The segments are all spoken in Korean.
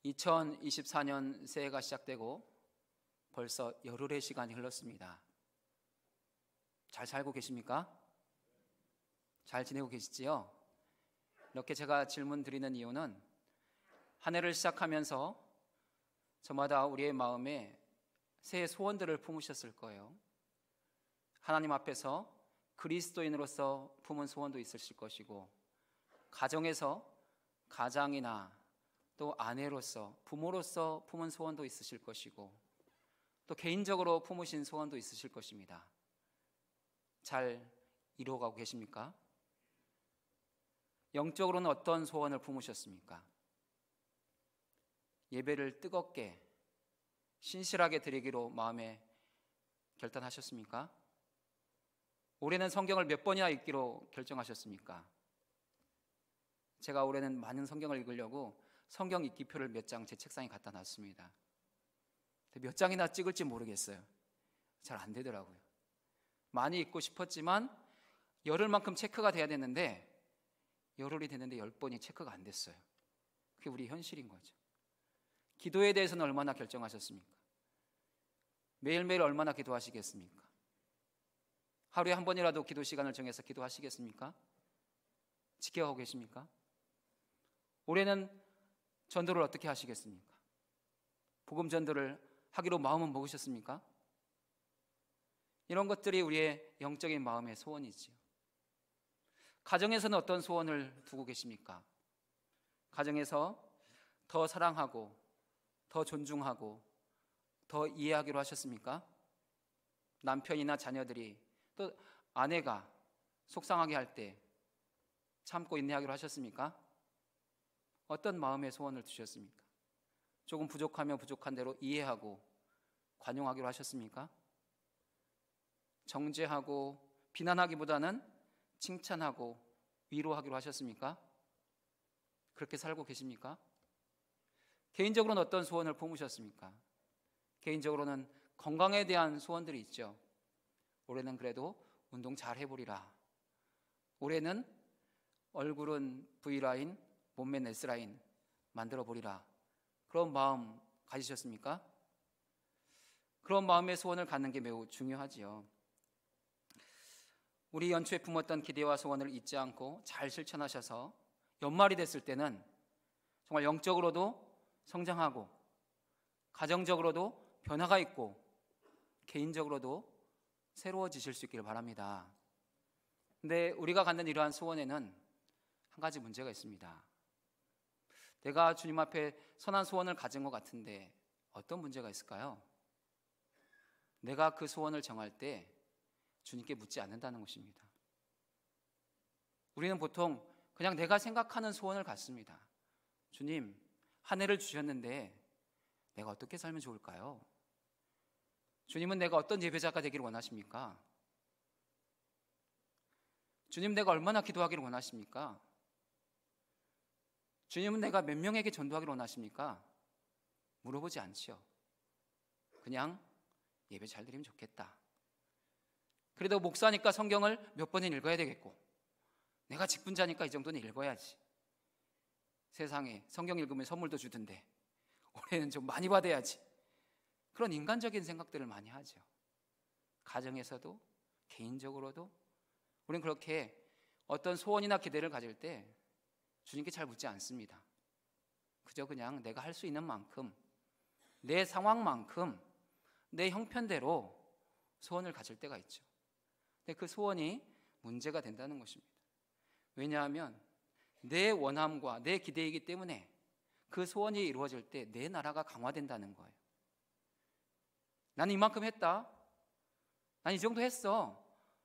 2024년 새해가 시작되고 벌써 열흘의 시간이 흘렀습니다. 잘 살고 계십니까? 잘 지내고 계시지요? 이렇게 제가 질문 드리는 이유는 한 해를 시작하면서 저마다 우리의 마음에 새해 소원들을 품으셨을 거예요. 하나님 앞에서 그리스도인으로서 품은 소원도 있으실 것이고, 가정에서 가장이나 또 아내로서, 부모로서 품은 소원도 있으실 것이고, 또 개인적으로 품으신 소원도 있으실 것입니다. 잘 이루어가고 계십니까? 영적으로는 어떤 소원을 품으셨습니까? 예배를 뜨겁게 신실하게 드리기로 마음에 결단하셨습니까? 올해는 성경을 몇 번이나 읽기로 결정하셨습니까? 제가 올해는 많은 성경을 읽으려고 성경 읽기표를 몇 장 제 책상에 갖다 놨습니다. 몇 장이나 찍을지 모르겠어요. 잘 안 되더라고요. 많이 읽고 싶었지만 열흘만큼 체크가 돼야 되는데 열흘이 됐는데 10번이 체크가 안 됐어요. 그게 우리 현실인 거죠. 기도에 대해서는 얼마나 결정하셨습니까? 매일매일 얼마나 기도하시겠습니까? 하루에 한 번이라도 기도 시간을 정해서 기도하시겠습니까? 지켜가고 계십니까? 올해는 전도를 어떻게 하시겠습니까? 복음 전도를 하기로 마음은 먹으셨습니까? 이런 것들이 우리의 영적인 마음의 소원이지요. 가정에서는 어떤 소원을 두고 계십니까? 가정에서 더 사랑하고 더 존중하고 더 이해하기로 하셨습니까? 남편이나 자녀들이 또 아내가 속상하게 할 때 참고 인내하기로 하셨습니까? 어떤 마음의 소원을 두셨습니까? 조금 부족하면 부족한 대로 이해하고 관용하기로 하셨습니까? 정죄하고 비난하기보다는 칭찬하고 위로하기로 하셨습니까? 그렇게 살고 계십니까? 개인적으로는 어떤 소원을 품으셨습니까? 개인적으로는 건강에 대한 소원들이 있죠. 올해는 그래도 운동 잘 해보리라. 올해는 얼굴은 V라인, 몸매는 S라인 만들어 보리라. 그런 마음 가지셨습니까? 그런 마음의 소원을 갖는 게 매우 중요하지요. 우리 연초에 품었던 기대와 소원을 잊지 않고 잘 실천하셔서 연말이 됐을 때는 정말 영적으로도 성장하고 가정적으로도 변화가 있고 개인적으로도 새로워지실 수 있기를 바랍니다. 근데 우리가 갖는 이러한 소원에는 한 가지 문제가 있습니다. 내가 주님 앞에 선한 소원을 가진 것 같은데 어떤 문제가 있을까요? 내가 그 소원을 정할 때 주님께 묻지 않는다는 것입니다. 우리는 보통 그냥 내가 생각하는 소원을 갖습니다. 주님, 한 해를 주셨는데 내가 어떻게 살면 좋을까요? 주님은 내가 어떤 예배자가 되기를 원하십니까? 주님, 내가 얼마나 기도하기를 원하십니까? 주님은 내가 몇 명에게 전도하기를 원하십니까? 물어보지 않지요. 그냥 예배 잘 드리면 좋겠다. 그래도 목사니까 성경을 몇 번은 읽어야 되겠고, 내가 직분자니까 이 정도는 읽어야지. 세상에 성경 읽으면 선물도 주던데 올해는 좀 많이 받아야지. 그런 인간적인 생각들을 많이 하죠. 가정에서도 개인적으로도 우리는 그렇게 어떤 소원이나 기대를 가질 때 주님께 잘 묻지 않습니다. 그저 그냥 내가 할 수 있는 만큼, 내 상황만큼, 내 형편대로 소원을 가질 때가 있죠. 근데 그 소원이 문제가 된다는 것입니다. 왜냐하면 내 원함과 내 기대이기 때문에 그 소원이 이루어질 때 내 나라가 강화된다는 거예요. 나는 이만큼 했다, 난 이 정도 했어,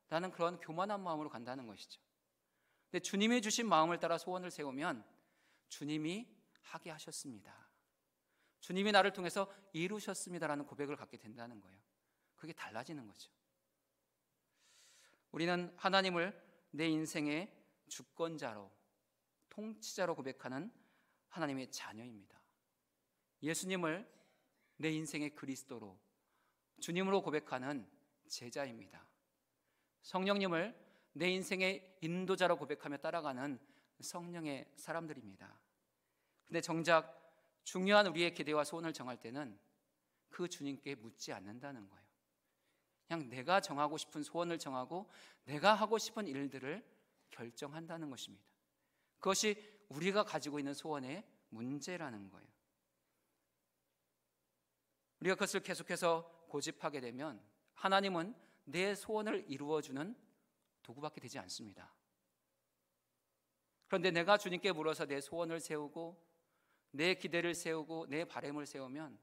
나는 그런 교만한 마음으로 간다는 것이죠. 근데 주님이 주신 마음을 따라 소원을 세우면 주님이 하게 하셨습니다, 주님이 나를 통해서 이루셨습니다라는 고백을 갖게 된다는 거예요. 그게 달라지는 거죠. 우리는 하나님을 내 인생의 주권자로, 통치자로 고백하는 하나님의 자녀입니다. 예수님을 내 인생의 그리스도로, 주님으로 고백하는 제자입니다. 성령님을 내 인생의 인도자로 고백하며 따라가는 성령의 사람들입니다. 근데 정작 중요한 우리의 기대와 소원을 정할 때는 그 주님께 묻지 않는다는 거예요. 그냥 내가 정하고 싶은 소원을 정하고 내가 하고 싶은 일들을 결정한다는 것입니다. 그것이 우리가 가지고 있는 소원의 문제라는 거예요. 우리가 그것을 계속해서 고집하게 되면 하나님은 내 소원을 이루어주는 도구밖에 되지 않습니다. 그런데 내가 주님께 물어서 내 소원을 세우고 내 기대를 세우고 내 바람을 세우면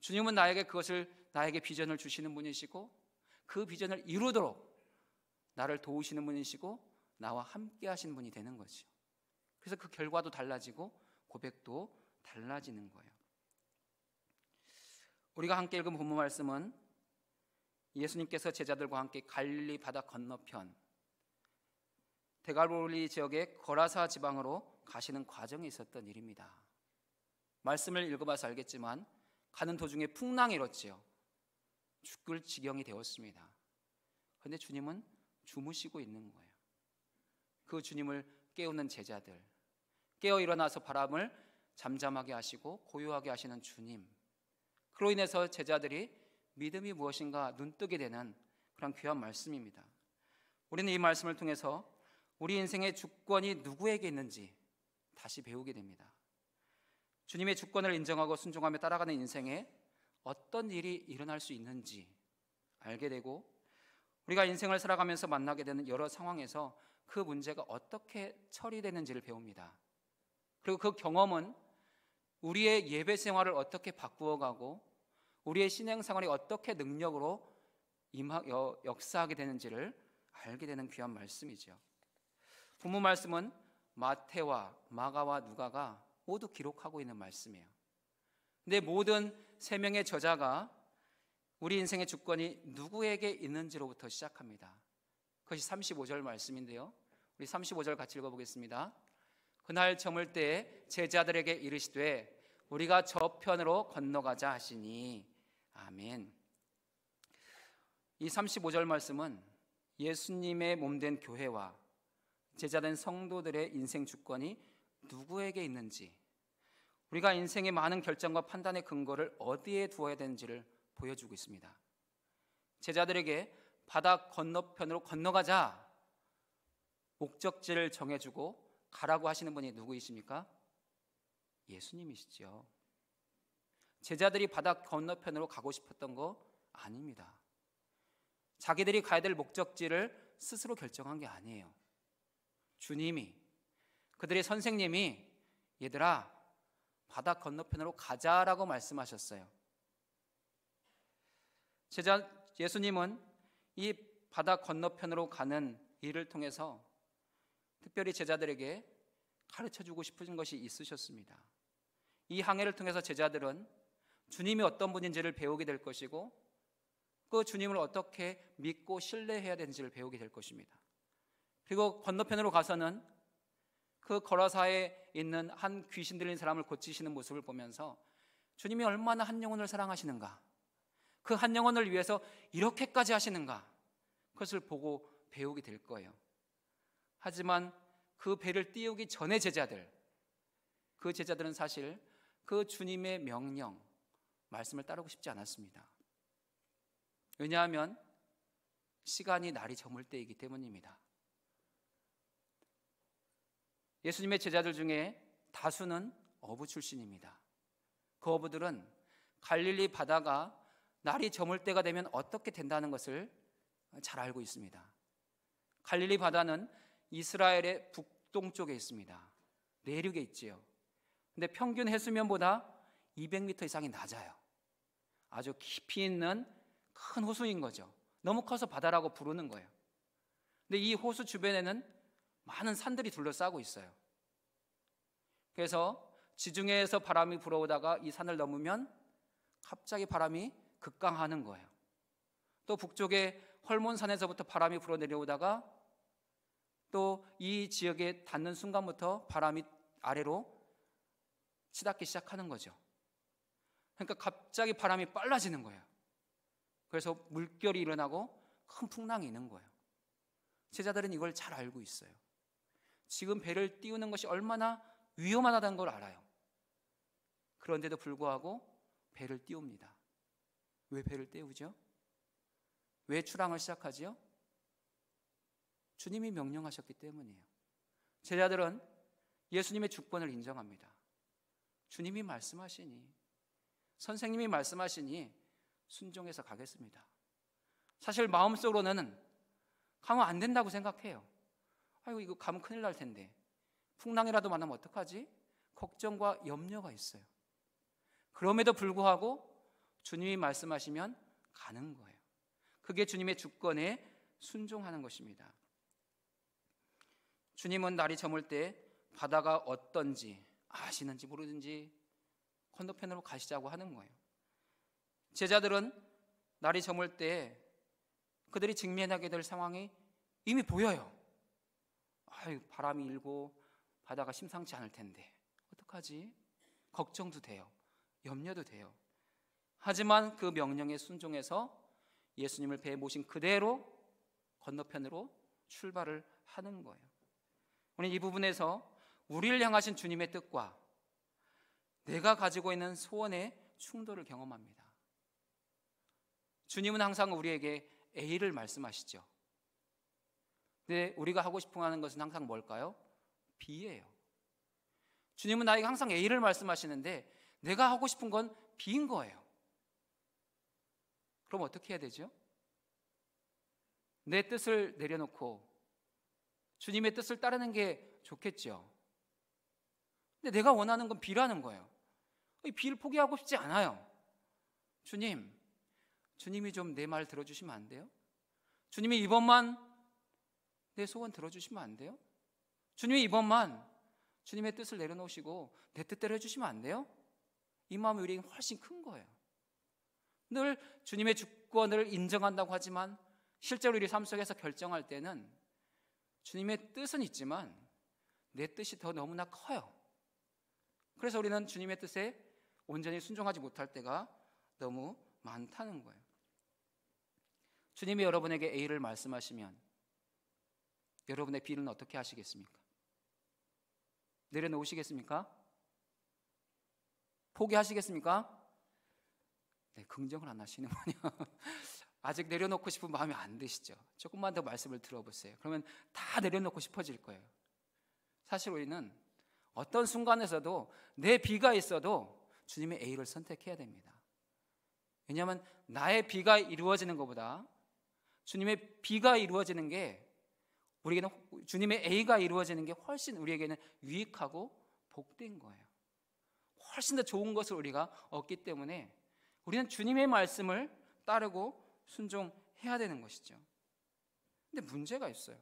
주님은 나에게 비전을 주시는 분이시고 그 비전을 이루도록 나를 도우시는 분이시고 나와 함께 하시는 분이 되는 거죠. 그래서 그 결과도 달라지고 고백도 달라지는 거예요. 우리가 함께 읽은 본문 말씀은 예수님께서 제자들과 함께 갈릴리 바다 건너편 데갈릴리 지역의 거라사 지방으로 가시는 과정에 있었던 일입니다. 말씀을 읽어봐서 알겠지만 가는 도중에 풍랑이 일었지요. 죽을 지경이 되었습니다. 그런데 주님은 주무시고 있는 거예요. 그 주님을 깨우는 제자들, 깨어 일어나서 바람을 잠잠하게 하시고 고요하게 하시는 주님, 그로 인해서 제자들이 믿음이 무엇인가 눈뜨게 되는 그런 귀한 말씀입니다. 우리는 이 말씀을 통해서 우리 인생의 주권이 누구에게 있는지 다시 배우게 됩니다. 주님의 주권을 인정하고 순종하며 따라가는 인생에 어떤 일이 일어날 수 있는지 알게 되고 우리가 인생을 살아가면서 만나게 되는 여러 상황에서 그 문제가 어떻게 처리되는지를 배웁니다. 그리고 그 경험은 우리의 예배 생활을 어떻게 바꾸어가고 우리의 신앙 생활이 어떻게 능력으로 역사하게 되는지를 알게 되는 귀한 말씀이죠. 본문 말씀은 마태와 마가와 누가가 모두 기록하고 있는 말씀이에요. 근데 모든 세 명의 저자가 우리 인생의 주권이 누구에게 있는지로부터 시작합니다. 그것이 35절 말씀인데요. 우리 35절 같이 읽어보겠습니다. 그날 저물 때에 제자들에게 이르시되 우리가 저편으로 건너가자 하시니 아멘. 이 35절 말씀은 예수님의 몸된 교회와 제자된 성도들의 인생 주권이 누구에게 있는지, 우리가 인생의 많은 결정과 판단의 근거를 어디에 두어야 되는지를 보여주고 있습니다. 제자들에게 바다 건너편으로 건너가자 목적지를 정해주고 가라고 하시는 분이 누구이십니까? 예수님이시죠. 제자들이 바다 건너편으로 가고 싶었던 거 아닙니다. 자기들이 가야 될 목적지를 스스로 결정한 게 아니에요. 주님이, 그들의 선생님이 얘들아 바다 건너편으로 가자라고 말씀하셨어요. 예수님은 이 바다 건너편으로 가는 일을 통해서 특별히 제자들에게 가르쳐주고 싶은 것이 있으셨습니다. 이 항해를 통해서 제자들은 주님이 어떤 분인지를 배우게 될 것이고 그 주님을 어떻게 믿고 신뢰해야 되는지를 배우게 될 것입니다. 그리고 건너편으로 가서는 그 거라사에 있는 한 귀신 들린 사람을 고치시는 모습을 보면서 주님이 얼마나 한 영혼을 사랑하시는가, 그 한 영혼을 위해서 이렇게까지 하시는가, 그것을 보고 배우게 될 거예요. 하지만 그 배를 띄우기 전에 그 제자들은 사실 그 주님의 명령, 말씀을 따르고 싶지 않았습니다. 왜냐하면 시간이 날이 저물 때이기 때문입니다. 예수님의 제자들 중에 다수는 어부 출신입니다. 그 어부들은 갈릴리 바다가 날이 저물 때가 되면 어떻게 된다는 것을 잘 알고 있습니다. 갈릴리 바다는 이스라엘의 북동쪽에 있습니다. 내륙에 있지요. 근데 평균 해수면보다 200m 이상이 낮아요. 아주 깊이 있는 큰 호수인 거죠. 너무 커서 바다라고 부르는 거예요. 근데 이 호수 주변에는 많은 산들이 둘러싸고 있어요. 그래서 지중해에서 바람이 불어오다가 이 산을 넘으면 갑자기 바람이 급강하는 거예요. 또 북쪽의 헐몬산에서부터 바람이 불어 내려오다가 또 이 지역에 닿는 순간부터 바람이 아래로 치닫기 시작하는 거죠. 그러니까 갑자기 바람이 빨라지는 거예요. 그래서 물결이 일어나고 큰 풍랑이 있는 거예요. 제자들은 이걸 잘 알고 있어요. 지금 배를 띄우는 것이 얼마나 위험하다는 걸 알아요. 그런데도 불구하고 배를 띄웁니다. 왜 배를 띄우죠? 왜 출항을 시작하지요? 주님이 명령하셨기 때문이에요. 제자들은 예수님의 주권을 인정합니다. 주님이 말씀하시니, 선생님이 말씀하시니 순종해서 가겠습니다. 사실 마음속으로는 가면 안 된다고 생각해요. 아이고, 이거 가면 큰일 날 텐데, 풍랑이라도 만나면 어떡하지? 걱정과 염려가 있어요. 그럼에도 불구하고 주님이 말씀하시면 가는 거예요. 그게 주님의 주권에 순종하는 것입니다. 주님은 날이 저물 때 바다가 어떤지 아시는지 모르든지 건너편으로 가시자고 하는 거예요. 제자들은 날이 저물 때 그들이 직면하게 될 상황이 이미 보여요. 아유, 바람이 일고 바다가 심상치 않을 텐데 어떡하지? 걱정도 돼요. 염려도 돼요. 하지만 그 명령에 순종해서 예수님을 배에 모신 그대로 건너편으로 출발을 하는 거예요. 우리 이 부분에서 우리를 향하신 주님의 뜻과 내가 가지고 있는 소원의 충돌을 경험합니다. 주님은 항상 우리에게 A를 말씀하시죠. 근데 우리가 하고 싶어 하는 것은 항상 뭘까요? B예요. 주님은 나에게 항상 A를 말씀하시는데 내가 하고 싶은 건 B인 거예요. 그럼 어떻게 해야 되죠? 내 뜻을 내려놓고 주님의 뜻을 따르는 게 좋겠죠. 근데 내가 원하는 건 B라는 거예요. 이 B를 포기하고 싶지 않아요. 주님이 좀 내 말 들어주시면 안 돼요? 주님이 이번만 내 소원 들어주시면 안 돼요? 주님이 이번만 주님의 뜻을 내려놓으시고 내 뜻대로 해주시면 안 돼요? 이 마음이 우리에게 훨씬 큰 거예요. 늘 주님의 주권을 인정한다고 하지만 실제로 우리 삶 속에서 결정할 때는 주님의 뜻은 있지만 내 뜻이 더 너무나 커요. 그래서 우리는 주님의 뜻에 온전히 순종하지 못할 때가 너무 많다는 거예요. 주님이 여러분에게 A를 말씀하시면 여러분의 B는 어떻게 하시겠습니까? 내려놓으시겠습니까? 포기하시겠습니까? 네, 긍정을 안 하시는군요. 아직 내려놓고 싶은 마음이 안 드시죠? 조금만 더 말씀을 들어보세요. 그러면 다 내려놓고 싶어질 거예요. 사실 우리는 어떤 순간에서도 내 B가 있어도 주님의 A를 선택해야 됩니다. 왜냐하면 나의 B가 이루어지는 것보다 주님의 B가 이루어지는 게 우리에게는, 주님의 A가 이루어지는 게 훨씬 우리에게는 유익하고 복된 거예요. 훨씬 더 좋은 것을 우리가 얻기 때문에 우리는 주님의 말씀을 따르고 순종해야 되는 것이죠. 근데 문제가 있어요.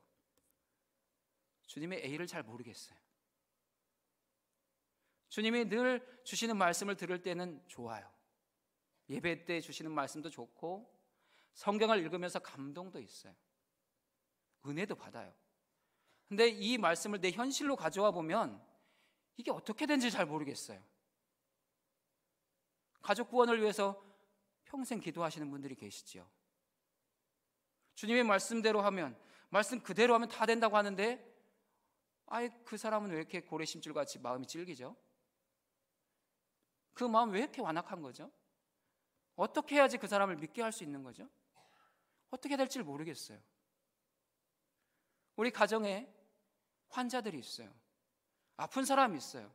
주님의 A를 잘 모르겠어요. 주님이 늘 주시는 말씀을 들을 때는 좋아요. 예배 때 주시는 말씀도 좋고 성경을 읽으면서 감동도 있어요. 은혜도 받아요. 근데 이 말씀을 내 현실로 가져와 보면 이게 어떻게 된지 잘 모르겠어요. 가족 구원을 위해서 평생 기도하시는 분들이 계시지요. 주님의 말씀대로 하면, 말씀 그대로 하면 다 된다고 하는데 아이, 그 사람은 왜 이렇게 고래심줄같이 마음이 질기죠? 그 마음 왜 이렇게 완악한 거죠? 어떻게 해야지 그 사람을 믿게 할 수 있는 거죠? 어떻게 될지 모르겠어요. 우리 가정에 환자들이 있어요. 아픈 사람이 있어요.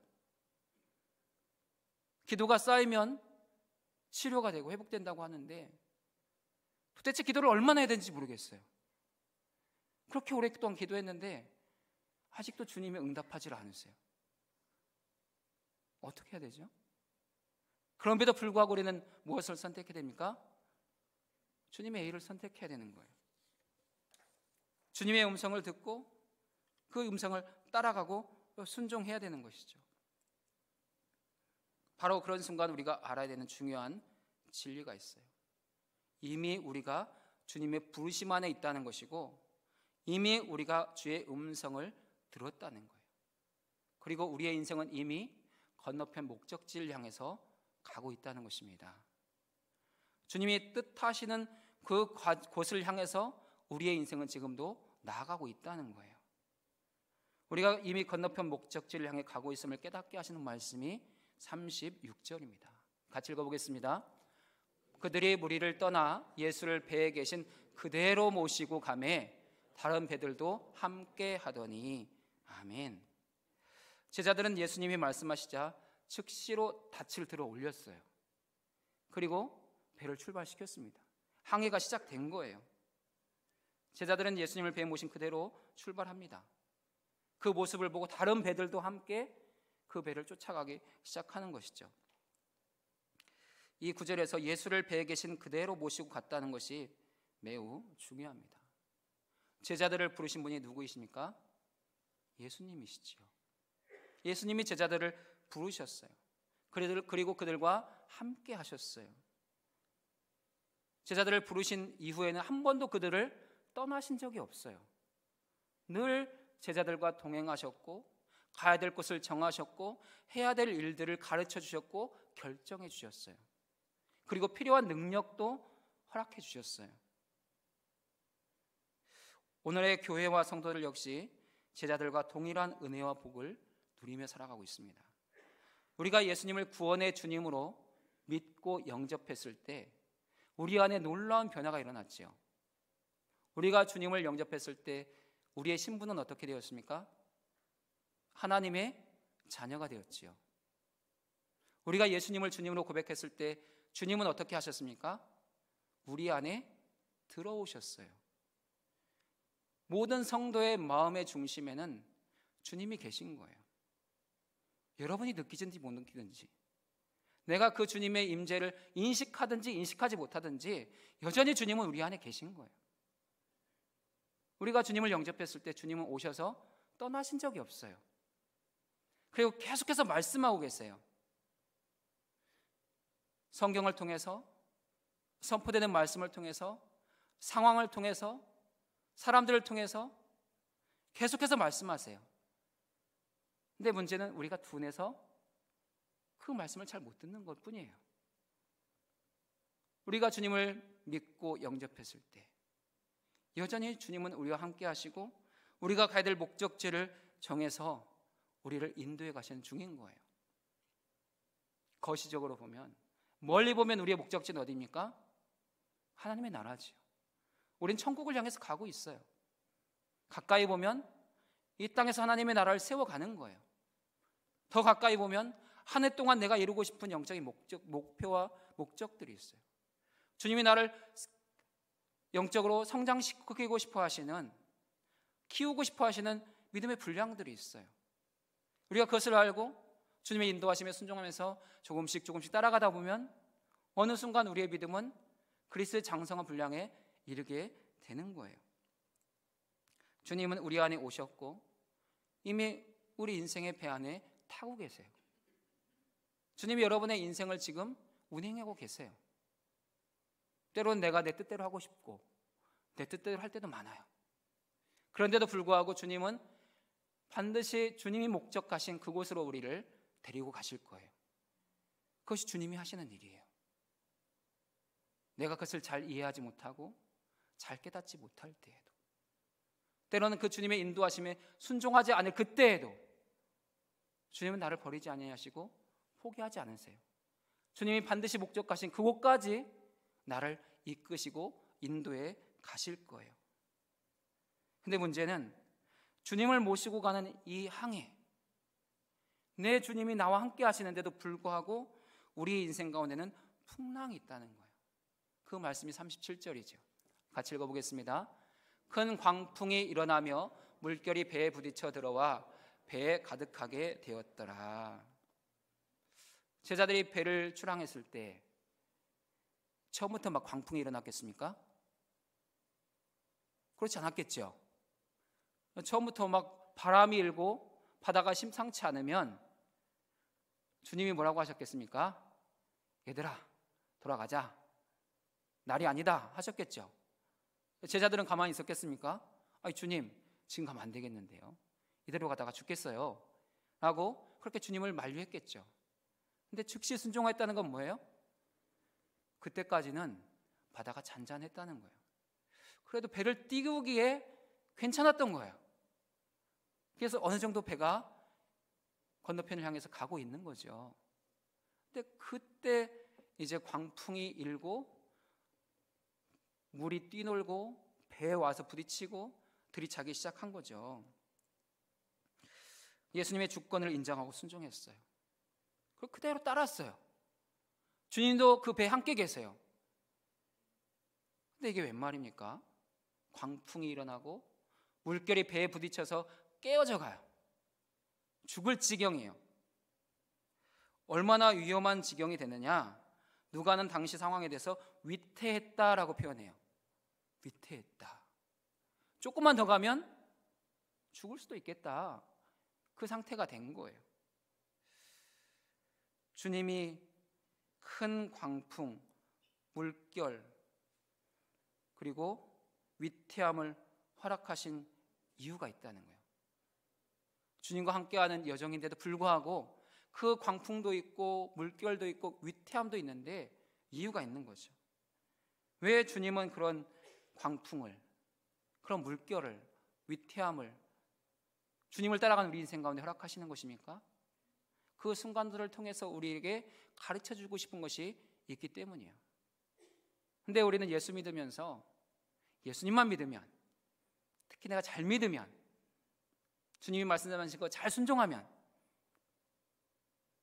기도가 쌓이면 치료가 되고 회복된다고 하는데 도대체 기도를 얼마나 해야 되는지 모르겠어요. 그렇게 오랫동안 기도했는데 아직도 주님이 응답하지 않으세요. 어떻게 해야 되죠? 그럼에도 불구하고 우리는 무엇을 선택해야 됩니까? 주님의 A를 선택해야 되는 거예요. 주님의 음성을 듣고 그 음성을 따라가고 순종해야 되는 것이죠. 바로 그런 순간 우리가 알아야 되는 중요한 진리가 있어요. 이미 우리가 주님의 부르심 안에 있다는 것이고 이미 우리가 주의 음성을 들었다는 거예요. 그리고 우리의 인생은 이미 건너편 목적지를 향해서 가고 있다는 것입니다. 주님이 뜻하시는 그 곳을 향해서 우리의 인생은 지금도 나아가고 있다는 거예요. 우리가 이미 건너편 목적지를 향해 가고 있음을 깨닫게 하시는 말씀이 36절입니다. 같이 읽어보겠습니다. 그들이 무리를 떠나 예수를 배에 계신 그대로 모시고 가매 다른 배들도 함께 하더니 아멘. 제자들은 예수님이 말씀하시자 즉시로 닻을 들어 올렸어요. 그리고 배를 출발시켰습니다. 항해가 시작된 거예요. 제자들은 예수님을 배에 모신 그대로 출발합니다. 그 모습을 보고 다른 배들도 함께 그 배를 쫓아가기 시작하는 것이죠. 이 구절에서 예수를 배에 계신 그대로 모시고 갔다는 것이 매우 중요합니다. 제자들을 부르신 분이 누구이십니까? 예수님이시지요. 예수님이 제자들을 부르셨어요. 그리고 그들과 함께 하셨어요. 제자들을 부르신 이후에는 한 번도 그들을 떠나신 적이 없어요. 늘 제자들과 동행하셨고 가야 될 곳을 정하셨고 해야 될 일들을 가르쳐 주셨고 결정해 주셨어요. 그리고 필요한 능력도 허락해 주셨어요. 오늘의 교회와 성도들 역시 제자들과 동일한 은혜와 복을 누리며 살아가고 있습니다. 우리가 예수님을 구원의 주님으로 믿고 영접했을 때 우리 안에 놀라운 변화가 일어났지요. 우리가 주님을 영접했을 때 우리의 신분은 어떻게 되었습니까? 하나님의 자녀가 되었지요. 우리가 예수님을 주님으로 고백했을 때 주님은 어떻게 하셨습니까? 우리 안에 들어오셨어요. 모든 성도의 마음의 중심에는 주님이 계신 거예요. 여러분이 느끼든지 못 느끼든지 내가 그 주님의 임재를 인식하든지 인식하지 못하든지 여전히 주님은 우리 안에 계신 거예요. 우리가 주님을 영접했을 때 주님은 오셔서 떠나신 적이 없어요. 그리고 계속해서 말씀하고 계세요. 성경을 통해서 선포되는 말씀을 통해서 상황을 통해서 사람들을 통해서 계속해서 말씀하세요. 근데 문제는 우리가 둔해서 그 말씀을 잘 못 듣는 것 뿐이에요. 우리가 주님을 믿고 영접했을 때 여전히 주님은 우리와 함께 하시고 우리가 가야 될 목적지를 정해서 우리를 인도해 가시는 중인 거예요. 거시적으로 보면 멀리 보면 우리의 목적지는 어디입니까? 하나님의 나라지요. 우린 천국을 향해서 가고 있어요. 가까이 보면 이 땅에서 하나님의 나라를 세워가는 거예요. 더 가까이 보면 한 해 동안 내가 이루고 싶은 영적인 목표와 목적들이 있어요. 주님이 나를 영적으로 성장시키고 싶어 하시는, 키우고 싶어 하시는 믿음의 분량들이 있어요. 우리가 그것을 알고 주님의 인도하심에 순종하면서 조금씩 따라가다 보면 어느 순간 우리의 믿음은 그리스도의 장성한 분량에 이르게 되는 거예요. 주님은 우리 안에 오셨고 이미 우리 인생의 배 안에 타고 계세요. 주님이 여러분의 인생을 지금 운행하고 계세요. 때로는 내가 내 뜻대로 하고 싶고 내 뜻대로 할 때도 많아요. 그런데도 불구하고 주님은 반드시 주님이 목적하신 그곳으로 우리를 데리고 가실 거예요. 그것이 주님이 하시는 일이에요. 내가 그것을 잘 이해하지 못하고 잘 깨닫지 못할 때에도, 때로는 그 주님의 인도하심에 순종하지 않을 그때에도 주님은 나를 버리지 아니하시고 포기하지 않으세요. 주님이 반드시 목적하신 그곳까지 나를 이끄시고 인도해 가실 거예요. 근데 문제는 주님을 모시고 가는 이 항해, 내 주님이 나와 함께 하시는데도 불구하고 우리 인생 가운데는 풍랑이 있다는 거예요. 그 말씀이 37절이죠. 같이 읽어보겠습니다. 큰 광풍이 일어나며 물결이 배에 부딪혀 들어와 배에 가득하게 되었더라. 제자들이 배를 출항했을 때 처음부터 막 광풍이 일어났겠습니까? 그렇지 않았겠죠. 처음부터 막 바람이 일고 바다가 심상치 않으면 주님이 뭐라고 하셨겠습니까? 얘들아 돌아가자, 날이 아니다 하셨겠죠. 제자들은 가만히 있었겠습니까? 아니 주님 지금 가면 안 되겠는데요, 이대로 가다가 죽겠어요 라고 그렇게 주님을 만류했겠죠. 근데 즉시 순종했다는 건 뭐예요? 그때까지는 바다가 잔잔했다는 거예요. 그래도 배를 띄우기에 괜찮았던 거예요. 그래서 어느 정도 배가 건너편을 향해서 가고 있는 거죠. 근데 그때 이제 광풍이 일고 물이 뛰놀고 배에 와서 부딪히고 들이차기 시작한 거죠. 예수님의 주권을 인정하고 순종했어요. 그리고 그대로 따랐어요. 주님도 그 배에 함께 계세요. 근데 이게 웬 말입니까? 광풍이 일어나고 물결이 배에 부딪혀서 깨어져 가요. 죽을 지경이에요. 얼마나 위험한 지경이 되느냐? 누가는 당시 상황에 대해서 위태했다라고 표현해요. 위태했다. 조금만 더 가면 죽을 수도 있겠다. 그 상태가 된 거예요. 주님이 큰 광풍, 물결, 그리고 위태함을 허락하신 이유가 있다는 거예요. 주님과 함께하는 여정인데도 불구하고 그 광풍도 있고 물결도 있고 위태함도 있는데 이유가 있는 거죠. 왜 주님은 그런 광풍을, 그런 물결을, 위태함을 주님을 따라가는 우리 인생 가운데 허락하시는 것입니까? 그 순간들을 통해서 우리에게 가르쳐주고 싶은 것이 있기 때문이에요. 근데 우리는 예수 믿으면서 예수님만 믿으면, 특히 내가 잘 믿으면, 주님이 말씀하신 거 잘 순종하면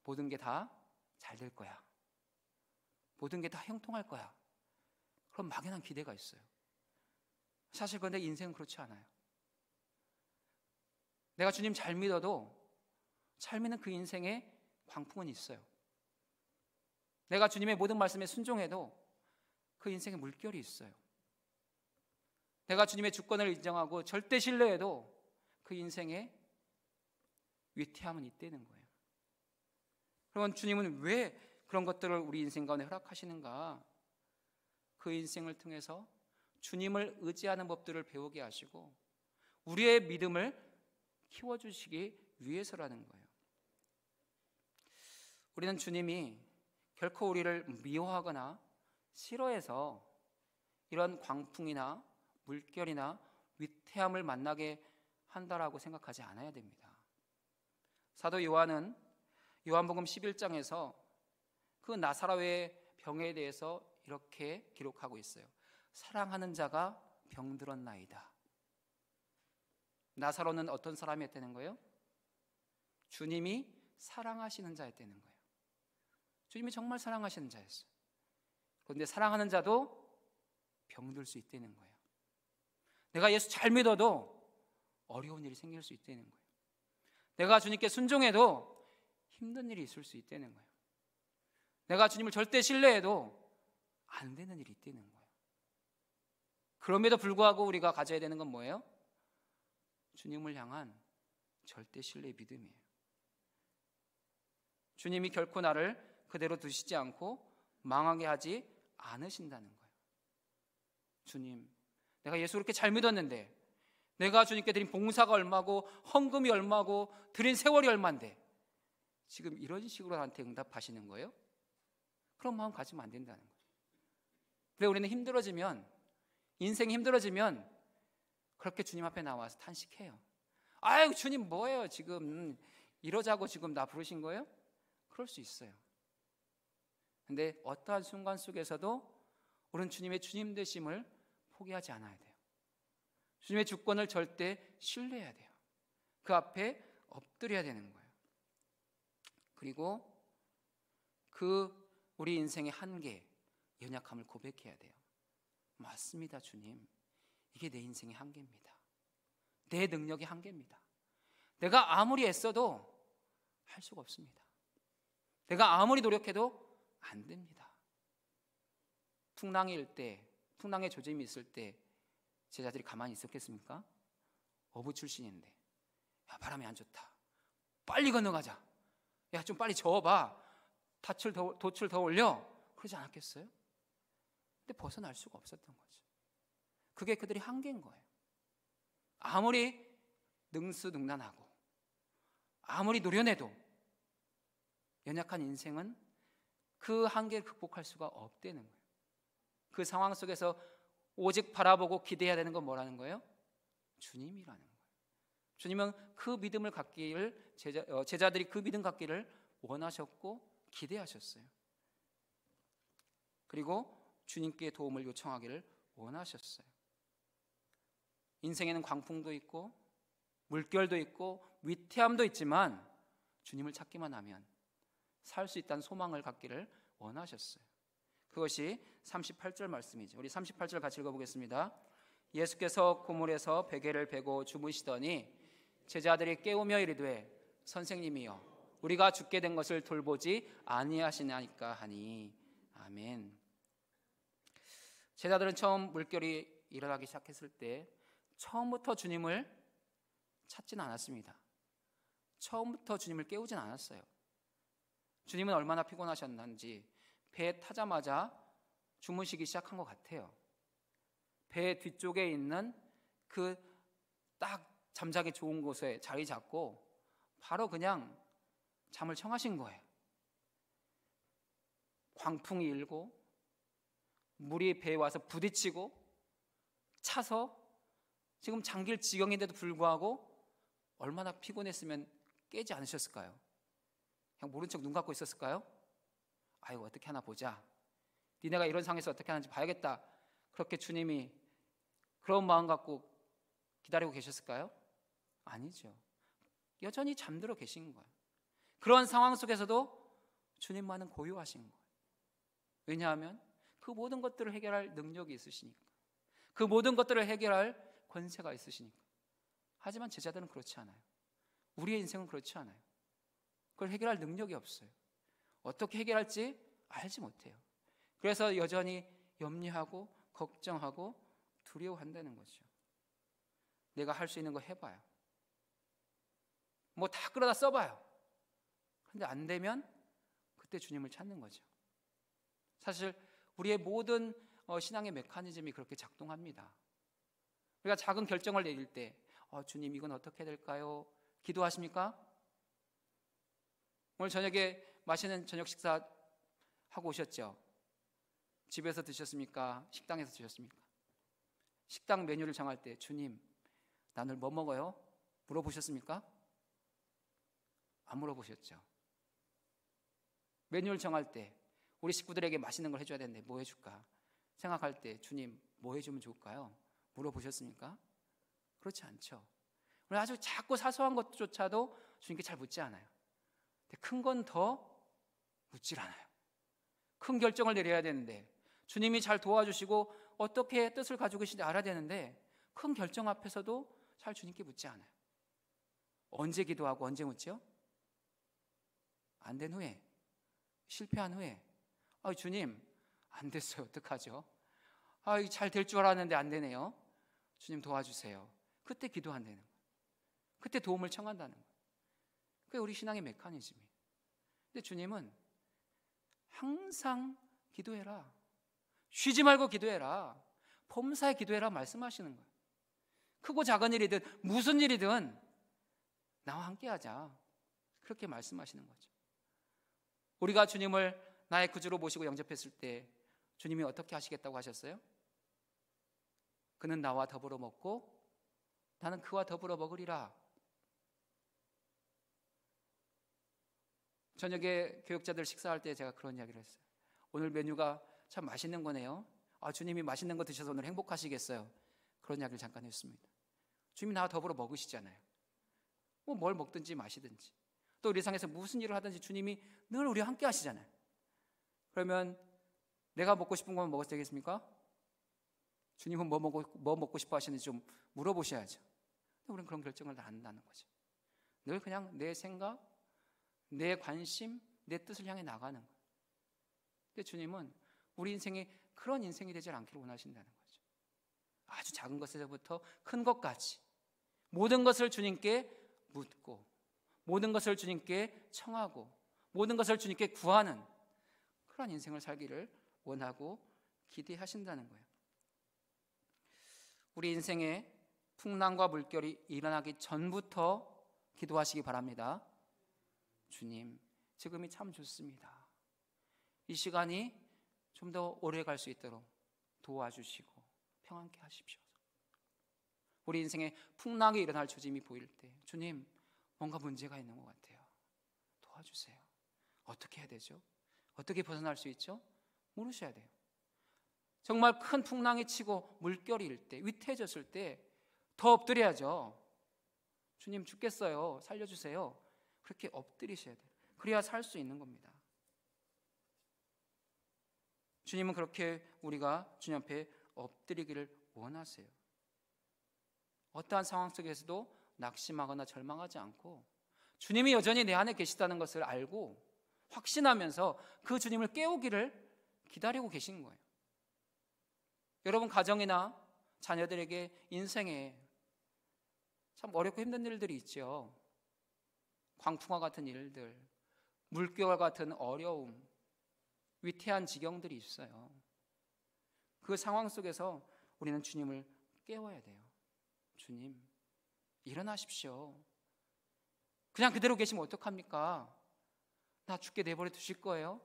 모든 게 다 잘 될 거야, 모든 게 다 형통할 거야, 그런 막연한 기대가 있어요. 사실 그런데 인생은 그렇지 않아요. 내가 주님 잘 믿어도 잘 믿는 그 인생에 광풍은 있어요. 내가 주님의 모든 말씀에 순종해도 그 인생에 물결이 있어요. 내가 주님의 주권을 인정하고 절대 신뢰해도 그 인생에 위태함은 있다는 거예요. 그러면 주님은 왜 그런 것들을 우리 인생 가운데 허락하시는가? 그 인생을 통해서 주님을 의지하는 법들을 배우게 하시고 우리의 믿음을 키워주시기 위해서라는 거예요. 우리는 주님이 결코 우리를 미워하거나 싫어해서 이런 광풍이나 물결이나 위태함을 만나게 한다라고 생각하지 않아야 됩니다. 사도 요한은 요한복음 11장에서 그 나사로의 병에 대해서 이렇게 기록하고 있어요. 사랑하는 자가 병들었나이다. 나사로는 어떤 사람이었다는 거예요? 주님이 사랑하시는 자였다는 거예요. 주님이 정말 사랑하시는 자였어요. 그런데 사랑하는 자도 병들 수 있다는 거예요. 내가 예수 잘 믿어도 어려운 일이 생길 수 있다는 거예요. 내가 주님께 순종해도 힘든 일이 있을 수 있다는 거예요. 내가 주님을 절대 신뢰해도 안 되는 일이 있다는 거예요. 그럼에도 불구하고 우리가 가져야 되는 건 뭐예요? 주님을 향한 절대 신뢰의 믿음이에요. 주님이 결코 나를 그대로 두시지 않고 망하게 하지 않으신다는 거예요. 주님, 내가 예수 그렇게 잘 믿었는데, 내가 주님께 드린 봉사가 얼마고 헌금이 얼마고 드린 세월이 얼마인데 지금 이런 식으로 나한테 응답하시는 거예요? 그런 마음 가지면 안 된다는 거예요. 근데 우리는 힘들어지면, 인생이 힘들어지면 그렇게 주님 앞에 나와서 탄식해요. 아유, 주님 뭐예요? 지금 이러자고 지금 나 부르신 거예요? 그럴 수 있어요. 근데 어떠한 순간 속에서도 우리는 주님의 주님 되심을 포기하지 않아야 돼요. 주님의 주권을 절대 신뢰해야 돼요. 그 앞에 엎드려야 되는 거예요. 그리고 그 우리 인생의 한계, 연약함을 고백해야 돼요. 맞습니다, 주님. 이게 내 인생의 한계입니다. 내 능력의 한계입니다. 내가 아무리 애써도 할 수가 없습니다. 내가 아무리 노력해도 안 됩니다. 풍랑일 때, 풍랑의 조짐이 있을 때 제자들이 가만히 있었겠습니까? 어부 출신인데, 야, 바람이 안 좋다, 빨리 건너가자, 야, 좀 빨리 저어봐, 돛을 더 올려, 그러지 않았겠어요? 근데 벗어날 수가 없었던 거죠. 그게 그들의 한계인 거예요. 아무리 능수능란하고 아무리 노련해도 연약한 인생은 그 한계를 극복할 수가 없다는 거예요. 그 상황 속에서 오직 바라보고 기대해야 되는 건 뭐라는 거예요? 주님이라는 거예요. 주님은 그 믿음을 갖기를, 제자들이 그 믿음 갖기를 원하셨고 기대하셨어요. 그리고 주님께 도움을 요청하기를 원하셨어요. 인생에는 광풍도 있고 물결도 있고 위태함도 있지만 주님을 찾기만 하면 살 수 있다는 소망을 갖기를 원하셨어요. 그것이 38절 말씀이죠. 우리 38절 같이 읽어보겠습니다. 예수께서 고물에서 베개를 베고 주무시더니 제자들이 깨우며 이르되 선생님이여 우리가 죽게 된 것을 돌보지 아니하시나이까 하니. 아멘. 제자들은 처음 물결이 일어나기 시작했을 때 처음부터 주님을 찾지는 않았습니다. 처음부터 주님을 깨우진 않았어요. 주님은 얼마나 피곤하셨는지 배에 타자마자 주무시기 시작한 것 같아요. 배 뒤쪽에 있는 그 딱 잠자기 좋은 곳에 자리 잡고 바로 그냥 잠을 청하신 거예요. 광풍이 일고 물이 배에 와서 부딪히고 차서 지금 잠길 지경인데도 불구하고 얼마나 피곤했으면 깨지 않으셨을까요? 그냥 모른 척 눈 감고 있었을까요? 아유 어떻게 하나 보자, 니네가 이런 상황에서 어떻게 하는지 봐야겠다, 그렇게 주님이 그런 마음 갖고 기다리고 계셨을까요? 아니죠. 여전히 잠들어 계신 거예요. 그런 상황 속에서도 주님만은 고요하신 거예요. 왜냐하면 그 모든 것들을 해결할 능력이 있으시니까, 그 모든 것들을 해결할 권세가 있으시니까. 하지만 제자들은 그렇지 않아요. 우리의 인생은 그렇지 않아요. 그걸 해결할 능력이 없어요. 어떻게 해결할지 알지 못해요. 그래서 여전히 염려하고 걱정하고 두려워한다는 거죠. 내가 할 수 있는 거 해봐요. 뭐 다 끌어다 써봐요. 근데 안 되면 그때 주님을 찾는 거죠. 사실 우리의 모든 신앙의 메커니즘이 그렇게 작동합니다. 우리가 작은 결정을 내릴 때 주님 이건 어떻게 해야 될까요? 기도하십니까? 오늘 저녁에 맛있는 저녁 식사 하고 오셨죠? 집에서 드셨습니까? 식당에서 드셨습니까? 식당 메뉴를 정할 때 주님 나 오늘 뭐 먹어요? 물어보셨습니까? 안 물어보셨죠. 메뉴를 정할 때 우리 식구들에게 맛있는 걸 해줘야 되는데 뭐 해줄까 생각할 때 주님 뭐 해주면 좋을까요? 물어보셨습니까? 그렇지 않죠. 우리 아주 작고 사소한 것조차도 주님께 잘 묻지 않아요. 큰 건 더 묻질 않아요. 큰 결정을 내려야 되는데 주님이 잘 도와주시고 어떻게 뜻을 가지고 계신지 알아야 되는데 큰 결정 앞에서도 잘 주님께 묻지 않아요. 언제 기도하고 언제 묻죠? 안 된 후에, 실패한 후에 주님 안 됐어요. 어떡하죠? 잘 될 줄 알았는데 안 되네요. 주님 도와주세요. 그때 기도한다는 거예요. 그때 도움을 청한다는 거예요. 그게 우리 신앙의 메커니즘이에요. 근데 주님은 항상 기도해라, 쉬지 말고 기도해라, 범사에 기도해라 말씀하시는 거예요. 크고 작은 일이든 무슨 일이든 나와 함께 하자, 그렇게 말씀하시는 거죠. 우리가 주님을 나의 구주로 모시고 영접했을 때 주님이 어떻게 하시겠다고 하셨어요? 그는 나와 더불어 먹고 나는 그와 더불어 먹으리라. 저녁에 교육자들 식사할 때 제가 그런 이야기를 했어요. 오늘 메뉴가 참 맛있는 거네요. 주님이 맛있는 거 드셔서 오늘 행복하시겠어요. 그런 이야기를 잠깐 했습니다. 주님이 나와 더불어 먹으시잖아요. 뭘 먹든지 마시든지 또 우리 세상에서 무슨 일을 하든지 주님이 늘 우리와 함께 하시잖아요. 그러면 내가 먹고 싶은 것만 먹어도 되겠습니까? 주님은 뭐 먹고 싶어 하시는지 좀 물어보셔야죠. 우리는 그런 결정을 안 한다는 거죠. 늘 그냥 내 생각, 내 관심, 내 뜻을 향해 나가는 거예요. 근데 주님은 우리 인생이 그런 인생이 되지 않기를 원하신다는 거죠. 아주 작은 것에서부터 큰 것까지 모든 것을 주님께 묻고 모든 것을 주님께 청하고 모든 것을 주님께 구하는 그런 인생을 살기를 원하고 기대하신다는 거예요. 우리 인생에 풍랑과 물결이 일어나기 전부터 기도하시기 바랍니다. 주님, 지금이 참 좋습니다. 이 시간이 좀 더 오래 갈 수 있도록 도와주시고 평안케 하십시오. 우리 인생에 풍랑이 일어날 조짐이 보일 때 주님, 뭔가 문제가 있는 것 같아요. 도와주세요. 어떻게 해야 되죠? 어떻게 벗어날 수 있죠? 모르셔야 돼요. 정말 큰 풍랑이 치고 물결이 일 때, 위태해졌을 때 더 엎드려야죠. 주님 죽겠어요. 살려주세요. 그렇게 엎드리셔야 돼요. 그래야 살 수 있는 겁니다. 주님은 그렇게 우리가 주님 앞에 엎드리기를 원하세요. 어떠한 상황 속에서도 낙심하거나 절망하지 않고 주님이 여전히 내 안에 계시다는 것을 알고 확신하면서 그 주님을 깨우기를 기다리고 계신 거예요. 여러분 가정이나 자녀들에게 인생에 참 어렵고 힘든 일들이 있죠. 광풍과 같은 일들, 물결과 같은 어려움, 위태한 지경들이 있어요. 그 상황 속에서 우리는 주님을 깨워야 돼요. 주님, 일어나십시오. 그냥 그대로 계시면 어떡합니까? 나 죽게 내버려 두실 거예요?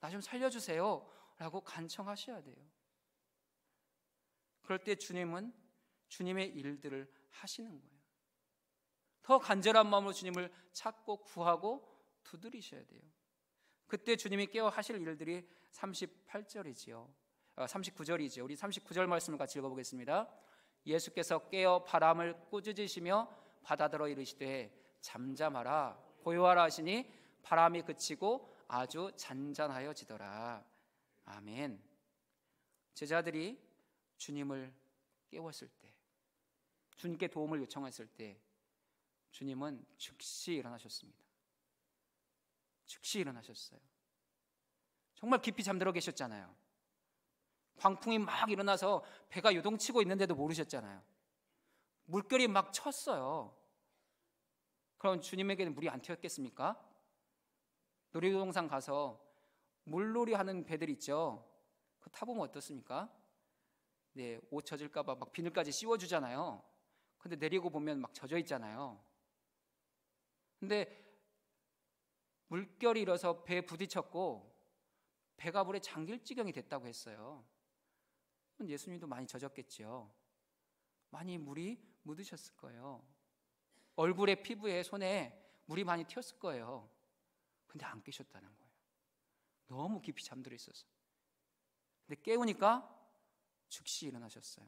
나 좀 살려주세요. 라고 간청하셔야 돼요. 그럴 때 주님은 주님의 일들을 하시는 거예요. 더 간절한 마음으로 주님을 찾고 구하고 두드리셔야 돼요. 그때 주님이 깨워 하실 일들이 38절이지요. 39절이죠. 우리 39절 말씀을 같이 읽어보겠습니다. 예수께서 깨어 바람을 꾸짖으시며 바다더러 이르시되 잠잠하라 고요하라 하시니 바람이 그치고 아주 잔잔하여지더라. 아멘. 제자들이 주님을 깨웠을 때, 주님께 도움을 요청했을 때 주님은 즉시 일어나셨습니다. 즉시 일어나셨어요. 정말 깊이 잠들어 계셨잖아요. 광풍이 막 일어나서 배가 요동치고 있는데도 모르셨잖아요. 물결이 막 쳤어요. 그럼 주님에게는 물이 안 튀었겠습니까? 놀이동산 가서 물놀이 하는 배들 있죠. 그거 타보면 어떻습니까? 네, 옷 젖을까봐 막 비늘까지 씌워주잖아요. 근데 내리고 보면 막 젖어 있잖아요. 근데 물결이 일어서 배에 부딪혔고 배가 물에 잠길 지경이 됐다고 했어요. 예수님도 많이 젖었겠죠. 많이 물이 묻으셨을 거예요. 얼굴에, 피부에, 손에 물이 많이 튀었을 거예요. 근데 안 깨셨다는 거예요. 너무 깊이 잠들어 있었어요. 근데 깨우니까 즉시 일어나셨어요.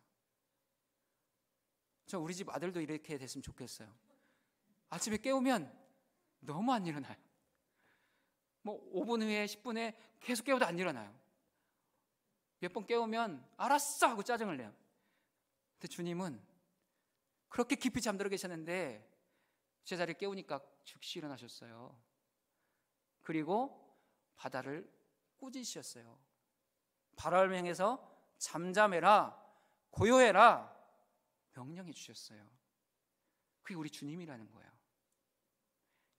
저 우리 집 아들도 이렇게 됐으면 좋겠어요. 아침에 깨우면 너무 안 일어나요. 뭐 5분 후에 10분 후에 계속 깨워도 안 일어나요. 몇 번 깨우면 알았어 하고 짜증을 내요. 근데 주님은 그렇게 깊이 잠들어 계셨는데 제자를 깨우니까 즉시 일어나셨어요. 그리고 바다를 꾸짖으셨어요. 바람을 향해서 잠잠해라, 고요해라 명령해 주셨어요. 그게 우리 주님이라는 거예요.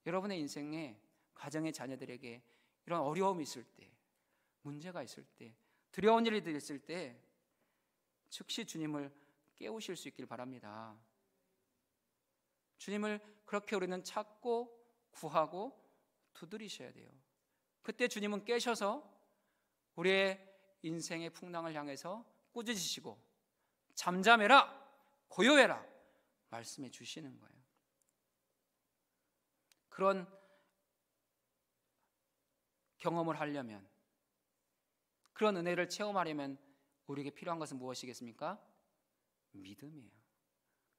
여러분의 인생에 가정의 자녀들에게 이런 어려움이 있을 때, 문제가 있을 때, 두려운 일이 있을 때 즉시 주님을 깨우실 수 있길 바랍니다. 주님을 그렇게 우리는 찾고 구하고 두드리셔야 돼요. 그때 주님은 깨셔서 우리의 인생의 풍랑을 향해서 꾸짖으시고 잠잠해라, 고요해라 말씀해 주시는 거예요. 그런 경험을 하려면, 그런 은혜를 체험하려면 우리에게 필요한 것은 무엇이겠습니까? 믿음이에요.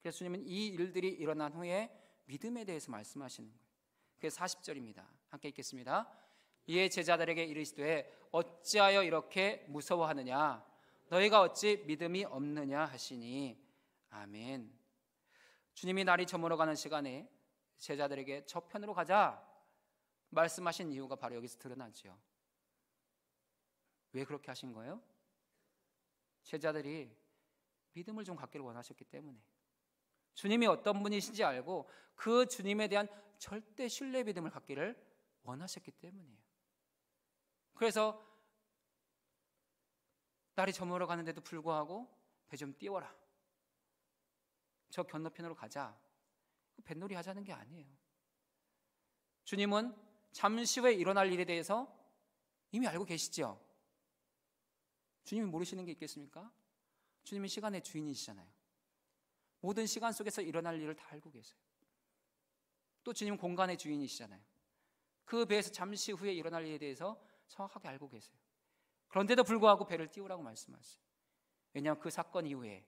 그래서 주님은 이 일들이 일어난 후에 믿음에 대해서 말씀하시는 거예요. 그게 40절입니다. 함께 읽겠습니다. 이에 제자들에게 이르시되 어찌하여 이렇게 무서워하느냐? 너희가 어찌 믿음이 없느냐 하시니. 아멘. 주님이 날이 저물어가는 시간에 제자들에게 저편으로 가자 말씀하신 이유가 바로 여기서 드러나죠. 왜 그렇게 하신 거예요? 제자들이 믿음을 좀 갖기를 원하셨기 때문에, 주님이 어떤 분이신지 알고 그 주님에 대한 절대 신뢰 믿음을 갖기를 원하셨기 때문이에요. 그래서 날이 저물어 가는데도 불구하고 배 좀 띄워라, 저 건너편으로 가자, 뱃놀이 하자는 게 아니에요. 주님은 잠시 후에 일어날 일에 대해서 이미 알고 계시죠? 주님이 모르시는 게 있겠습니까? 주님은 시간의 주인이시잖아요. 모든 시간 속에서 일어날 일을 다 알고 계세요. 또 주님은 공간의 주인이시잖아요. 그 배에서 잠시 후에 일어날 일에 대해서 정확하게 알고 계세요. 그런데도 불구하고 배를 띄우라고 말씀하세요. 왜냐하면 그 사건 이후에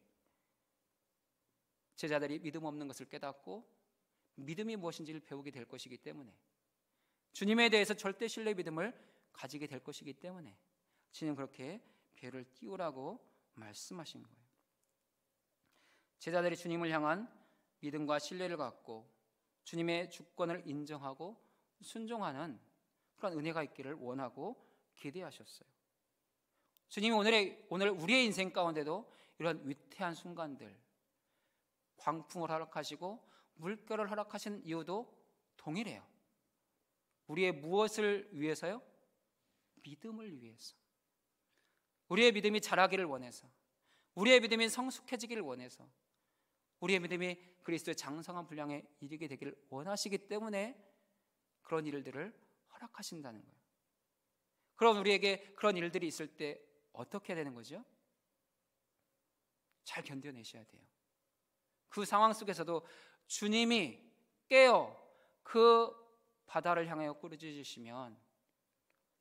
제자들이 믿음 없는 것을 깨닫고 믿음이 무엇인지를 배우게 될 것이기 때문에, 주님에 대해서 절대 신뢰 믿음을 가지게 될 것이기 때문에 주님 그렇게 배를 띄우라고 말씀하신 거예요. 제자들이 주님을 향한 믿음과 신뢰를 갖고 주님의 주권을 인정하고 순종하는 그런 은혜가 있기를 원하고 기대하셨어요. 주님이 오늘 우리의 인생 가운데도 이런 위태한 순간들, 광풍을 허락하시고 물결을 허락하신 이유도 동일해요. 우리의 무엇을 위해서요? 믿음을 위해서. 우리의 믿음이 자라기를 원해서, 우리의 믿음이 성숙해지기를 원해서, 우리의 믿음이 그리스도의 장성한 분량에 이르게 되기를 원하시기 때문에 그런 일들을 허락하신다는 거예요. 그럼 우리에게 그런 일들이 있을 때 어떻게 해야 되는 거죠? 잘 견뎌내셔야 돼요. 그 상황 속에서도 주님이 깨어 그 바다를 향하여 꾸짖으시면,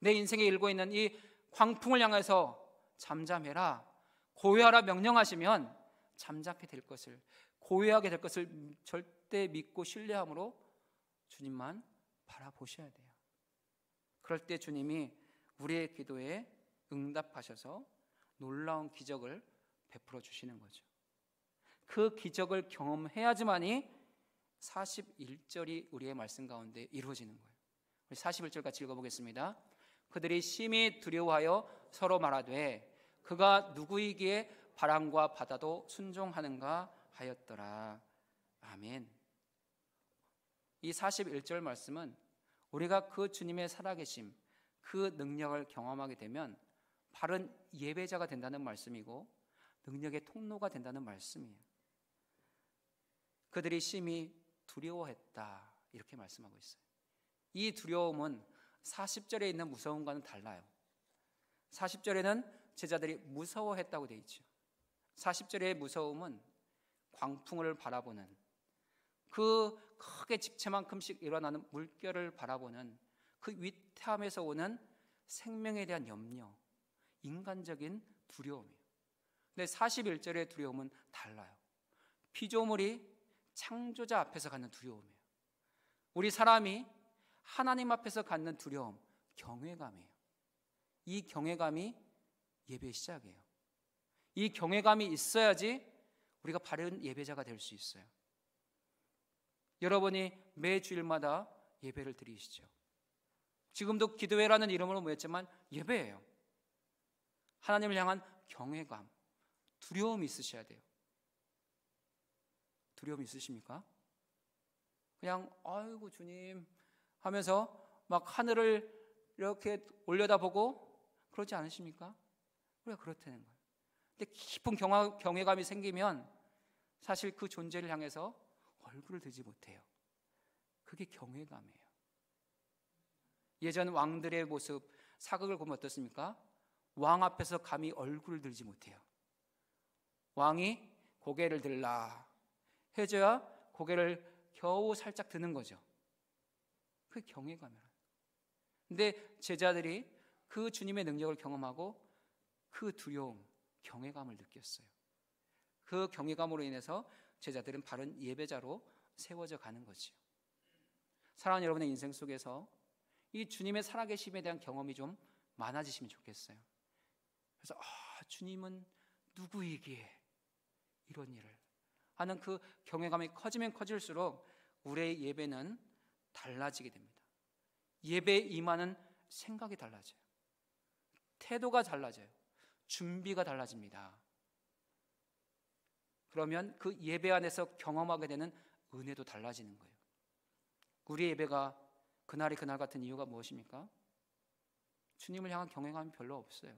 내 인생에 일고 있는 이 광풍을 향해서 잠잠해라, 고요하라 명령하시면 잠잠하게 될 것을, 고요하게 될 것을 절대 믿고 신뢰함으로 주님만 바라보셔야 돼요. 그럴 때 주님이 우리의 기도에 응답하셔서 놀라운 기적을 베풀어 주시는 거죠. 그 기적을 경험해야지만이 41절이 우리의 말씀 가운데 이루어지는 거예요. 우리 41절 같이 읽어보겠습니다. 그들이 심히 두려워하여 서로 말하되 그가 누구이기에 바람과 바다도 순종하는가 하였더라. 아멘. 이 41절 말씀은 우리가 그 주님의 살아계심, 그 능력을 경험하게 되면 바른 예배자가 된다는 말씀이고 능력의 통로가 된다는 말씀이에요. 그들이 심히 두려워했다, 이렇게 말씀하고 있어요. 이 두려움은 40절에 있는 무서움과는 달라요. 40절에는 제자들이 무서워했다고 되어 있죠. 40절의 무서움은 광풍을 바라보는, 그 크게 집채만큼씩 일어나는 물결을 바라보는 그 위태함에서 오는 생명에 대한 염려, 인간적인 두려움이에요. 근데 41절의 두려움은 달라요. 피조물이 창조자 앞에서 갖는 두려움이에요. 우리 사람이 하나님 앞에서 갖는 두려움, 경외감이에요. 이 경외감이 예배의 시작이에요. 이 경외감이 있어야지 우리가 바른 예배자가 될 수 있어요. 여러분이 매 주일마다 예배를 드리시죠. 지금도 기도회라는 이름으로 모였지만 예배예요. 하나님을 향한 경외감, 두려움이 있으셔야 돼요. 두려움 있으십니까? 그냥 아이고 주님 하면서 막 하늘을 이렇게 올려다보고 그러지 않으십니까? 우리가 그렇다는 거예요. 근데 깊은 경외감이 생기면 사실 그 존재를 향해서 얼굴을 들지 못해요. 그게 경외감이에요. 예전 왕들의 모습, 사극을 보면 어떻습니까? 왕 앞에서 감히 얼굴을 들지 못해요. 왕이 고개를 들라 해줘야 고개를 겨우 살짝 드는 거죠. 그게 경외감이에요. 근데 제자들이 그 주님의 능력을 경험하고 그 두려움, 경외감을 느꼈어요. 그 경외감으로 인해서 제자들은 바른 예배자로 세워져 가는 거지요. 사랑하는 여러분의 인생 속에서 이 주님의 살아계심에 대한 경험이 좀 많아지시면 좋겠어요. 그래서 주님은 누구이기에 이런 일을 하는 그 경외감이 커지면 커질수록 우리의 예배는 달라지게 됩니다. 예배에 임하는 생각이 달라져요. 태도가 달라져요. 준비가 달라집니다. 그러면 그 예배 안에서 경험하게 되는 은혜도 달라지는 거예요. 우리의 예배가 그날이 그날 같은 이유가 무엇입니까? 주님을 향한 경외감이 별로 없어요.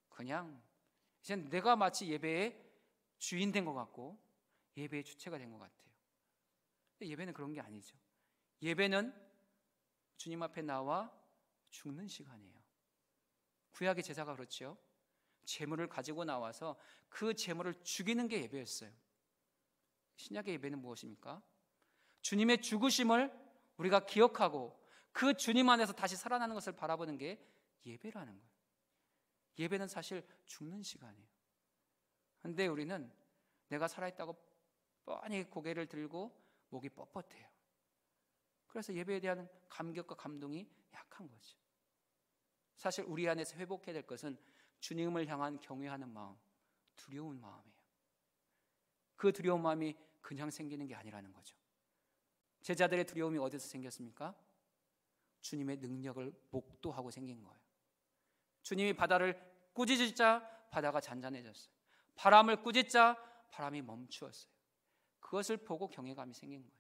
그냥 이제 내가 마치 예배의 주인 된 것 같고 예배의 주체가 된 것 같아요. 근데 예배는 그런 게 아니죠. 예배는 주님 앞에 나와 죽는 시간이에요. 구약의 제사가 그렇죠. 제물을 가지고 나와서 그 제물을 죽이는 게 예배였어요. 신약의 예배는 무엇입니까? 주님의 죽으심을 우리가 기억하고 그 주님 안에서 다시 살아나는 것을 바라보는 게 예배라는 거예요. 예배는 사실 죽는 시간이에요. 그런데 우리는 내가 살아있다고 뻔히 고개를 들고 목이 뻣뻣해요. 그래서 예배에 대한 감격과 감동이 약한 거죠. 사실 우리 안에서 회복해야 될 것은 주님을 향한 경외하는 마음, 두려운 마음이에요. 그 두려운 마음이 그냥 생기는 게 아니라는 거죠. 제자들의 두려움이 어디서 생겼습니까? 주님의 능력을 목도하고 생긴 거예요. 주님이 바다를 꾸짖자 바다가 잔잔해졌어요. 바람을 꾸짖자 바람이 멈추었어요. 그것을 보고 경외감이 생긴 거예요.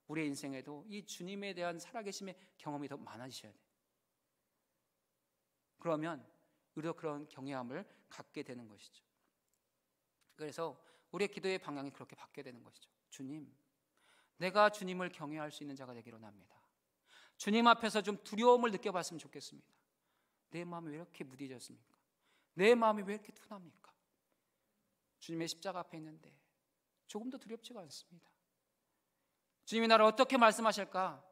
우리의 인생에도 이 주님에 대한 살아계심의 경험이 더 많아지셔야 돼요. 그러면 우리도 그런 경외함을 갖게 되는 것이죠. 그래서 우리의 기도의 방향이 그렇게 바뀌게 되는 것이죠. 주님, 내가 주님을 경외할 수 있는 자가 되기로 합니다. 주님 앞에서 좀 두려움을 느껴봤으면 좋겠습니다. 내 마음이 왜 이렇게 무뎌졌습니까? 내 마음이 왜 이렇게 둔합니까? 주님의 십자가 앞에 있는데 조금도 두렵지가 않습니다. 주님이 나를 어떻게 말씀하실까?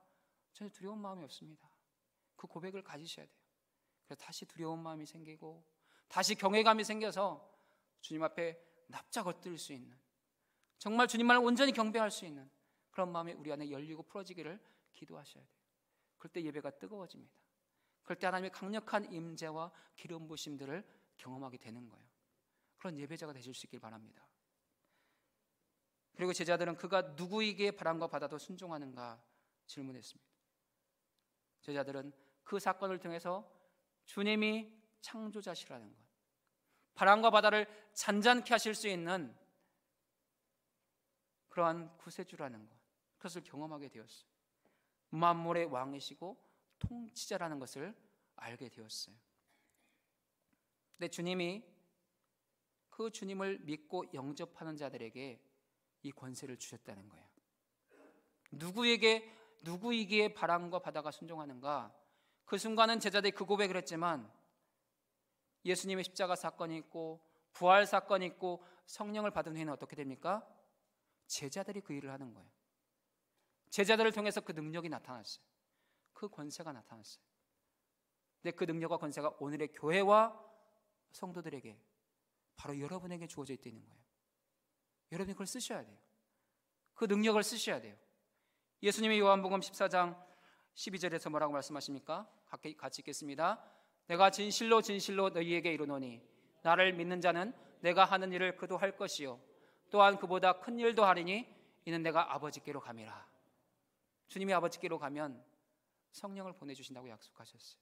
전혀 두려운 마음이 없습니다. 그 고백을 가지셔야 돼요. 그래서 다시 두려운 마음이 생기고 다시 경외감이 생겨서 주님 앞에 납작 엎드릴 수 있는, 정말 주님만을 온전히 경배할 수 있는 그런 마음이 우리 안에 열리고 풀어지기를 기도하셔야 돼요. 그럴 때 예배가 뜨거워집니다. 그럴 때 하나님의 강력한 임재와 기름 부으심들을 경험하게 되는 거예요. 그런 예배자가 되실 수 있길 바랍니다. 그리고 제자들은 그가 누구에게 바람과 바다도 순종하는가 질문했습니다. 제자들은 그 사건을 통해서 주님이 창조자시라는 것, 바람과 바다를 잔잔케 하실 수 있는 그러한 구세주라는 것, 그것을 경험하게 되었어요. 만물의 왕이시고 통치자라는 것을 알게 되었어요. 근데 주님이 그 주님을 믿고 영접하는 자들에게 이 권세를 주셨다는 거예요. 누구에게 바람과 바다가 순종하는가? 그 순간은 제자들이 그 고백을 했지만 예수님의 십자가 사건이 있고 부활 사건이 있고 성령을 받은 후에는 어떻게 됩니까? 제자들이 그 일을 하는 거예요. 제자들을 통해서 그 능력이 나타났어요. 그 권세가 나타났어요. 근데 그 능력과 권세가 오늘의 교회와 성도들에게, 바로 여러분에게 주어져 있다는 거예요. 여러분이 그걸 쓰셔야 돼요. 그 능력을 쓰셔야 돼요. 예수님이 요한복음 14장 12절에서 뭐라고 말씀하십니까? 같이 읽겠습니다. 내가 진실로 진실로 너희에게 이르노니 나를 믿는 자는 내가 하는 일을 그도 할 것이요 또한 그보다 큰 일도 하리니 이는 내가 아버지께로 감이라. 주님이 아버지께로 가면 성령을 보내주신다고 약속하셨어요.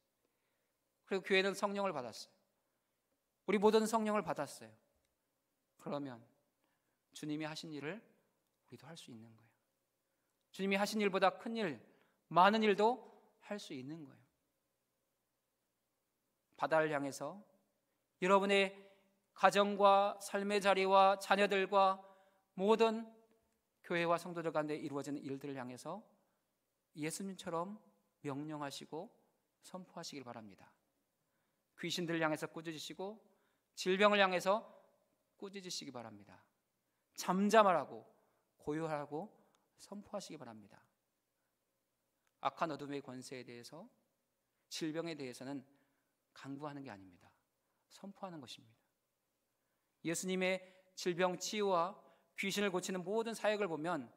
그리고 교회는 성령을 받았어요. 우리 모두는 성령을 받았어요. 그러면 주님이 하신 일을 우리도 할 수 있는 거예요. 주님이 하신 일보다 큰 일, 많은 일도 할 수 있는 거예요. 바다를 향해서 여러분의 가정과 삶의 자리와 자녀들과 모든 교회와 성도들 가운데 이루어지는 일들을 향해서 예수님처럼 명령하시고 선포하시길 바랍니다. 귀신들을 향해서 꾸짖으시고 질병을 향해서 꾸짖으시기 바랍니다. 잠잠하라고, 고요하라고 선포하시기 바랍니다. 악한 어둠의 권세에 대해서, 질병에 대해서는 강구하는 게 아닙니다. 선포하는 것입니다. 예수님의 질병 치유와 귀신을 고치는 모든 사역을 보면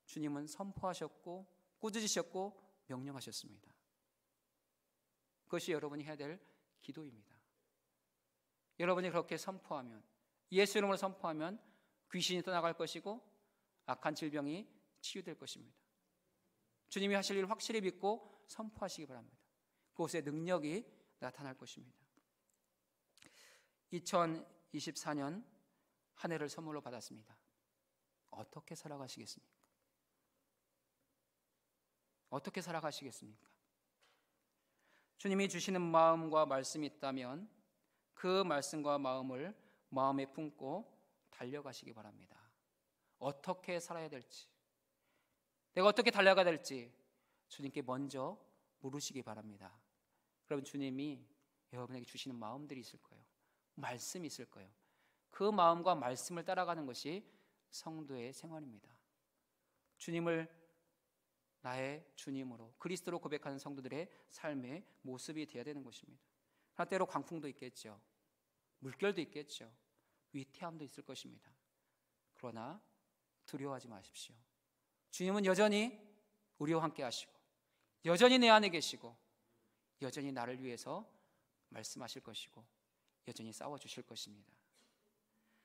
주님은 선포하셨고 꾸짖으셨고 명령하셨습니다. 그것이 여러분이 해야 될 기도입니다. 여러분이 그렇게 선포하면, 예수 이름으로 선포하면 귀신이 떠나갈 것이고 악한 질병이 치유될 것입니다. 주님이 하실 일 확실히 믿고 선포하시기 바랍니다. 그곳에 능력이 나타날 것입니다. 2024년 한 해를 선물로 받았습니다. 어떻게 살아가시겠습니까? 어떻게 살아가시겠습니까? 주님이 주시는 마음과 말씀이 있다면 그 말씀과 마음을 마음에 품고 달려가시기 바랍니다. 어떻게 살아야 될지, 내가 어떻게 달려가야 될지 주님께 먼저 물으시기 바랍니다. 그럼 주님이 여러분에게 주시는 마음들이 있을 거예요. 말씀이 있을 거예요. 그 마음과 말씀을 따라가는 것이 성도의 생활입니다. 주님을 나의 주님으로 그리스도로 고백하는 성도들의 삶의 모습이 되어야 되는 것입니다. 하나 때로 광풍도 있겠죠. 물결도 있겠죠. 위태함도 있을 것입니다. 그러나 두려워하지 마십시오. 주님은 여전히 우리와 함께 하시고 여전히 내 안에 계시고 여전히 나를 위해서 말씀하실 것이고 여전히 싸워주실 것입니다.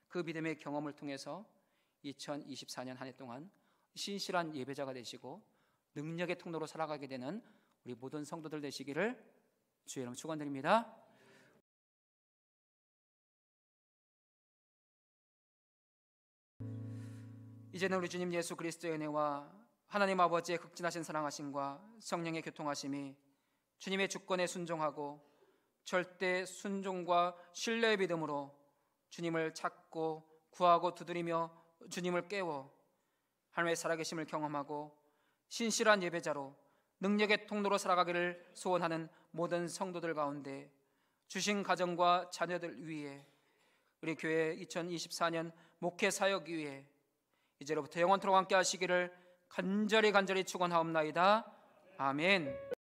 그 믿음의 경험을 통해서 2024년 한 해 동안 신실한 예배자가 되시고 능력의 통로로 살아가게 되는 우리 모든 성도들 되시기를 주의 이름 축원드립니다. 이제는 우리 주님 예수 그리스도의 은혜와 하나님 아버지의 극진하신 사랑하심과 성령의 교통하심이 주님의 주권에 순종하고 절대 순종과 신뢰의 믿음으로 주님을 찾고 구하고 두드리며 주님을 깨워 하나님의 살아계심을 경험하고 신실한 예배자로 능력의 통로로 살아가기를 소원하는 모든 성도들 가운데 주신 가정과 자녀들 위해 우리 교회 2024년 목회 사역 위해 이제로부터 영원토록 함께 하시기를 간절히 축원하옵나이다. 아멘.